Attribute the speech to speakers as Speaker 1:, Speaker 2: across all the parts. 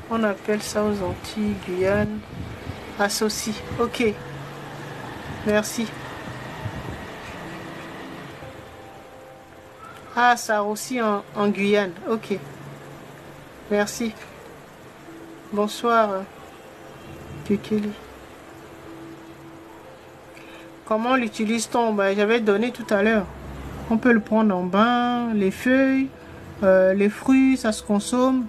Speaker 1: On appelle ça aux Antilles, Guyane. Associe. Ok. Merci. Ah, ça aussi en Guyane. Ok. Merci. Bonsoir, Kekeli. Comment l'utilise-t-on? Ben, j'avais donné tout à l'heure. On peut le prendre en bain, les feuilles, les fruits, ça se consomme.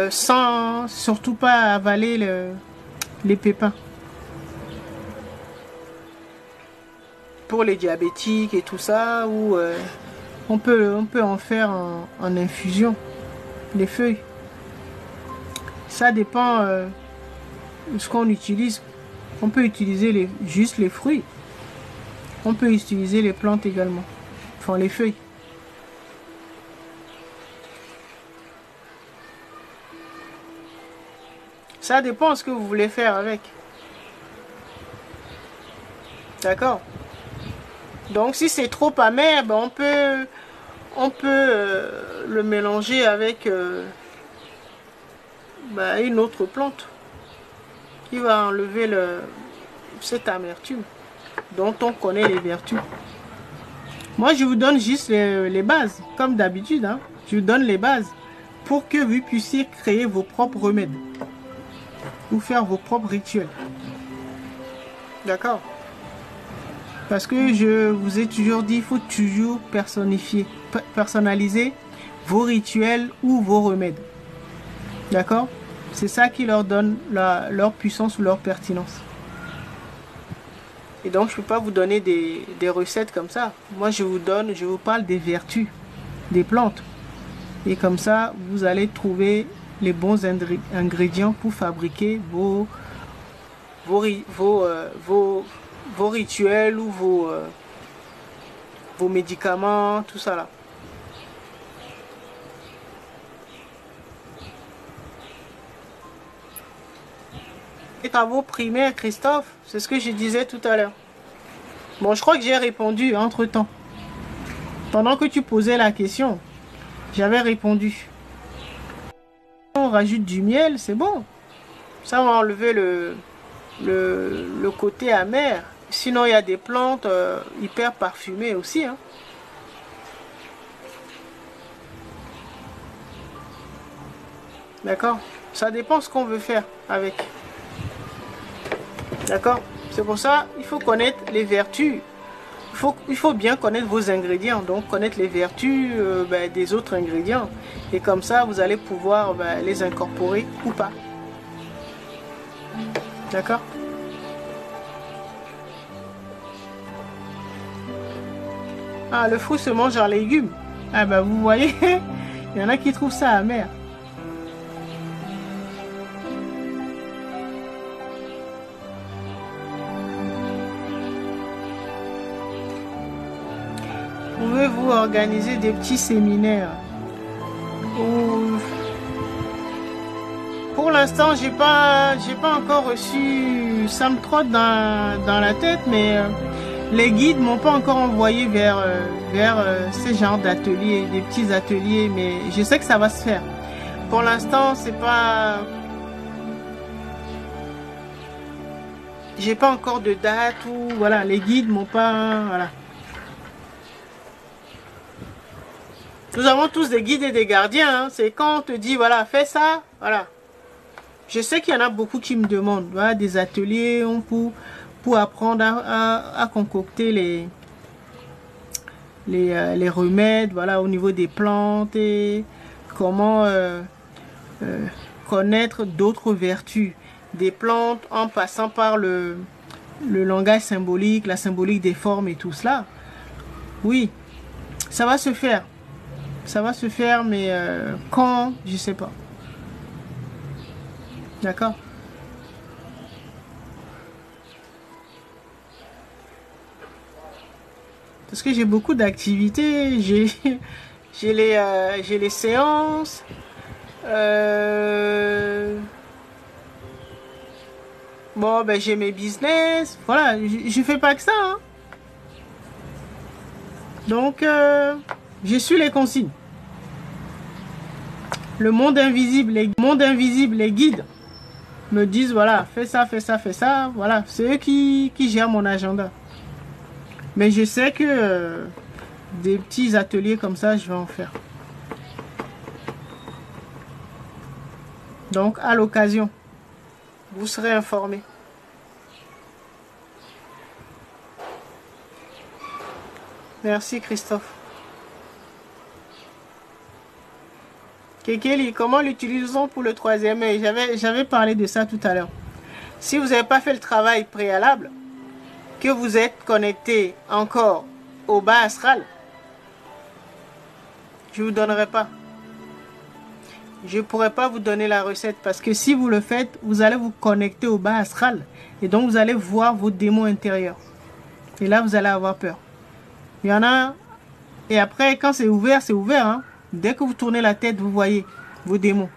Speaker 1: Sans surtout pas avaler les pépins. Pour les diabétiques et tout ça, ou on peut en faire en infusion, les feuilles. Ça dépend de ce qu'on utilise. On peut utiliser juste les fruits. On peut utiliser les plantes également. Enfin, les feuilles. Ça dépend de ce que vous voulez faire avec. D'accord? Donc si c'est trop amer, ben on peut le mélanger avec ben, une autre plante qui va enlever cette amertume dont on connaît les vertus. Moi je vous donne juste les bases, comme d'habitude. Hein? Je vous donne les bases pour que vous puissiez créer vos propres remèdes ou faire vos propres rituels. D'accord? Parce que je vous ai toujours dit, il faut toujours personnaliser vos rituels ou vos remèdes. D'accord? C'est ça qui leur donne leur puissance ou leur pertinence. Et donc, je ne peux pas vous donner des recettes comme ça. Moi, je vous parle des vertus des plantes. Et comme ça, vous allez trouver les bons ingrédients pour fabriquer vos rituels ou vos médicaments, tout ça là. Les travaux primaires, Christophe, c'est ce que je disais tout à l'heure. Bon, je crois que j'ai répondu entre-temps. Pendant que tu posais la question, j'avais répondu. On rajoute du miel, c'est bon. Ça va enlever le côté amer. Sinon, il y a des plantes hyper parfumées aussi. Hein. D'accord? Ça dépend ce qu'on veut faire avec. D'accord? C'est pour ça il faut connaître les vertus. Il faut bien connaître vos ingrédients. Donc, connaître les vertus des autres ingrédients. Et comme ça, vous allez pouvoir les incorporer ou pas. D'accord? Ah, le fruit se mange en légumes. Ah ben vous voyez, il y en a qui trouvent ça amer. Pouvez-vous organiser des petits séminaires? Pour l'instant, j'ai pas encore reçu. Ça me trotte dans la tête, mais les guides m'ont pas encore envoyé vers ces genres d'ateliers, des petits ateliers, mais je sais que ça va se faire. Pour l'instant, c'est pas. J'ai pas encore de date ou voilà, les guides m'ont pas. Voilà. Nous avons tous des guides et des gardiens. Hein. C'est quand on te dit voilà, fais ça, voilà. Je sais qu'il y en a beaucoup qui me demandent voilà, des ateliers pour apprendre à concocter les remèdes voilà, au niveau des plantes et comment connaître d'autres vertus des plantes en passant par le langage symbolique, la symbolique des formes et tout cela. Oui, ça va se faire. Ça va se faire, mais quand, je sais pas. D'accord? Parce que j'ai beaucoup d'activités, j'ai les séances, bon ben j'ai mes business, voilà, je fais pas que ça, hein. Donc, je suis les consignes. Le monde invisible, les guides me disent, voilà, fais ça, fais ça, fais ça. Voilà, c'est eux qui gèrent mon agenda. Mais je sais que des petits ateliers comme ça, je vais en faire. Donc, à l'occasion, vous serez informés. Merci, Christophe. Kekeli, comment l'utilisons pour le troisième œil? J'avais parlé de ça tout à l'heure. Si vous n'avez pas fait le travail préalable, que vous êtes connecté encore au bas astral, je ne vous donnerai pas. Je ne pourrai pas vous donner la recette parce que si vous le faites, vous allez vous connecter au bas astral et donc vous allez voir vos démons intérieurs. Et là, vous allez avoir peur. Il y en a... Et après, quand c'est ouvert, c'est ouvert. Hein? Dès que vous tournez la tête, vous voyez vos démons.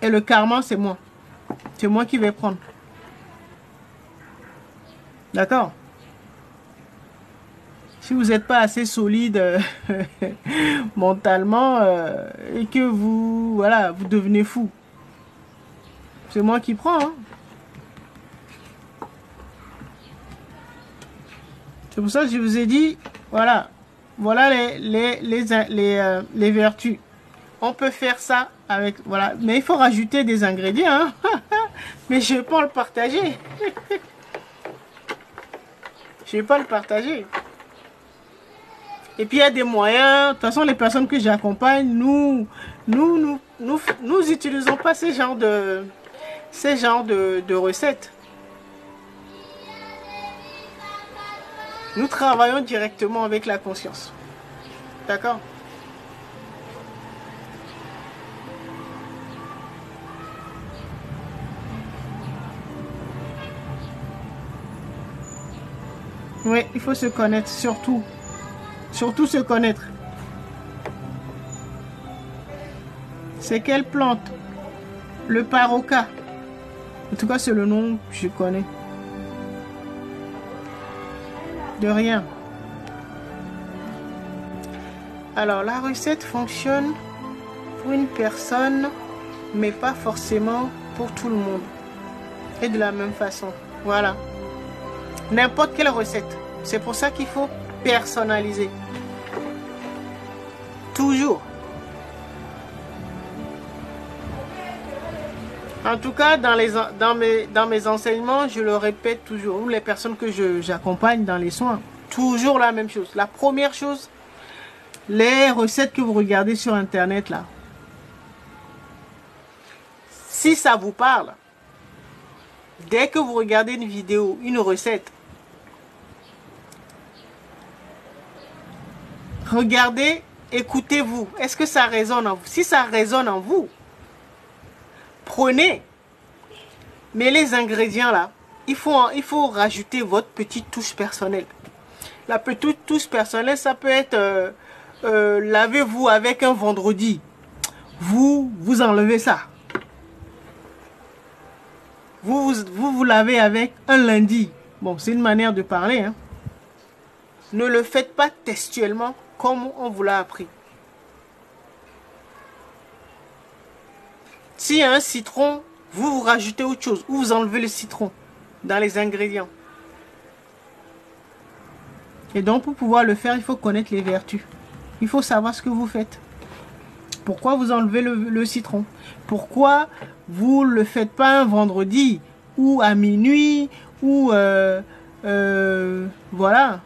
Speaker 1: Et le karma, c'est moi. C'est moi qui vais prendre. D'accord? Si vous n'êtes pas assez solide mentalement et que vous, voilà, vous devenez fou, c'est moi qui prends. Hein? C'est pour ça que je vous ai dit, voilà les vertus. On peut faire ça avec, voilà, mais il faut rajouter des ingrédients. Hein? Mais je ne vais pas le partager. Je ne vais pas le partager. Et puis il y a des moyens. De toute façon, les personnes que j'accompagne, nous utilisons pas ces genres de recettes. Nous travaillons directement avec la conscience. D'accord? Oui, il faut se connaître, surtout. Surtout se connaître. C'est quelle plante? Le paroca. En tout cas, c'est le nom que je connais. De rien. Alors, la recette fonctionne pour une personne, mais pas forcément pour tout le monde. Et de la même façon. Voilà. N'importe quelle recette. C'est pour ça qu'il faut personnaliser. Toujours. En tout cas, dans mes enseignements, je le répète toujours, ou les personnes que j'accompagne dans les soins, toujours la même chose. La première chose, les recettes que vous regardez sur Internet, là, si ça vous parle, dès que vous regardez une vidéo, une recette, regardez, écoutez-vous. Est-ce que ça résonne en vous? Si ça résonne en vous, prenez. Mais les ingrédients là, il faut rajouter votre petite touche personnelle. La petite touche personnelle, ça peut être lavez-vous avec un vendredi. Vous enlevez ça. Vous lavez avec un lundi. Bon, c'est une manière de parler. Hein. Ne le faites pas textuellement comme on vous l'a appris. S'il y a un citron, vous rajoutez autre chose. Ou vous enlevez le citron dans les ingrédients. Et donc, pour pouvoir le faire, il faut connaître les vertus. Il faut savoir ce que vous faites. Pourquoi vous enlevez le citron? Pourquoi vous ne le faites pas un vendredi ou à minuit ou voilà.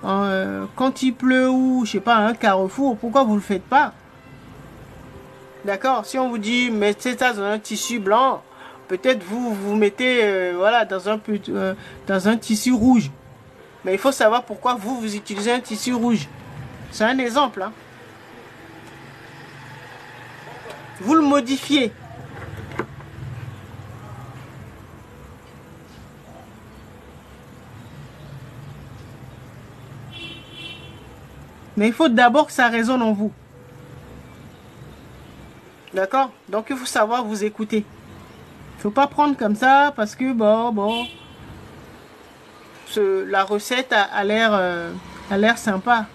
Speaker 1: Quand il pleut ou je sais pas un carrefour, pourquoi vous le faites pas? D'accord? Si on vous dit mettez ça dans un tissu blanc, peut-être vous mettez voilà dans un tissu rouge. Mais il faut savoir pourquoi vous utilisez un tissu rouge. C'est un exemple. Hein? Vous le modifiez. Mais il faut d'abord que ça résonne en vous. D'accord? Donc il faut savoir vous écouter. Il ne faut pas prendre comme ça parce que bon, la recette a l'air sympa.